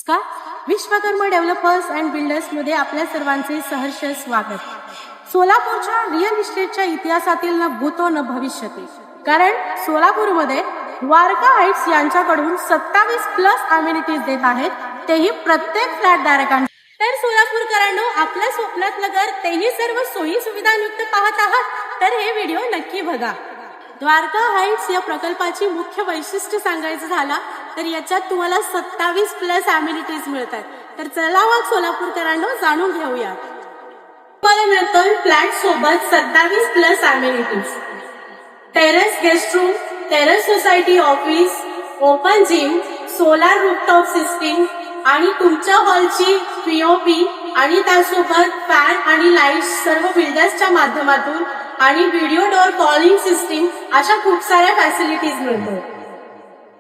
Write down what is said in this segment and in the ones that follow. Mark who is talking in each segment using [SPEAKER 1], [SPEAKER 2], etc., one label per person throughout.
[SPEAKER 1] नमस्कार. Vishwakarma developers and builders मध्ये आपल्या सर्वांचे सहर्ष स्वागत. सोलापूरच्या रिअल इस्टेटच्या इतिहासातील न भूतो न भविष्यती, कारण सोलापूरमध्ये द्वारका हाईट्स यांच्याकडून 27+ अम्युनिटीज देत आहेत, तेही प्रत्येक फ्लॅट धारकांना. तर सोलापूरकरांनो, आपल्या स्वप्नातलं घर तेही सर्व सोयी सुविधांयुक्त पाहत आहात तर हे व्हिडिओ नक्की बघा. द्वारका हाईट्स या प्रकल्पाची मुख्य वैशिष्ट्य सांगायचं झालं तर याच्यात तुम्हाला 27+ अम्युनिटीज मिळतात. तर चला मग सोलापूरकरांनो जाणून घेऊया. तुम्हाला मिळतोय फ्लॅट सोबत 27+ amenities: terrace guest room, terrace society office, open gym, solar rooftop system आणि तुमच्या हॉलची पीओपी आणि त्यासोबत फॅन आणि लाईट्स सर्व बिल्डर्सच्या माध्यमातून आणि व्हिडिओ डोअर कॉलिंग सिस्टीम अशा खूप साऱ्या फॅसिलिटीज मिळतात.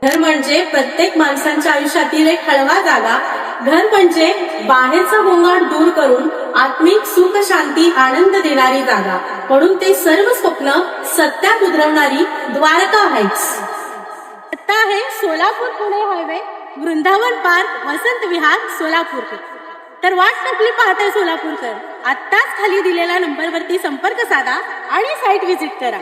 [SPEAKER 1] घर म्हणजे प्रत्येक माणसांच्या आयुष्यातील एक हळवा जागा. घर म्हणजे बाहेरचा गोंगाट दूर करून आत्मिक सुख, शांती, आनंद देणारी जागा. म्हणून ते सर्व स्वप्न सत्यात उतरवणारी द्वारका हाईट्स. आता आहे सोलापूर पुणे हायवे, वृंदावन पार्क, वसंत विहार, सोलापूर. तर वाट आपली पाहताय सोलापूरकर, आत्ताच खाली दिलेल्या नंबरवरती संपर्क साधा आणि साईट व्हिजिट करा.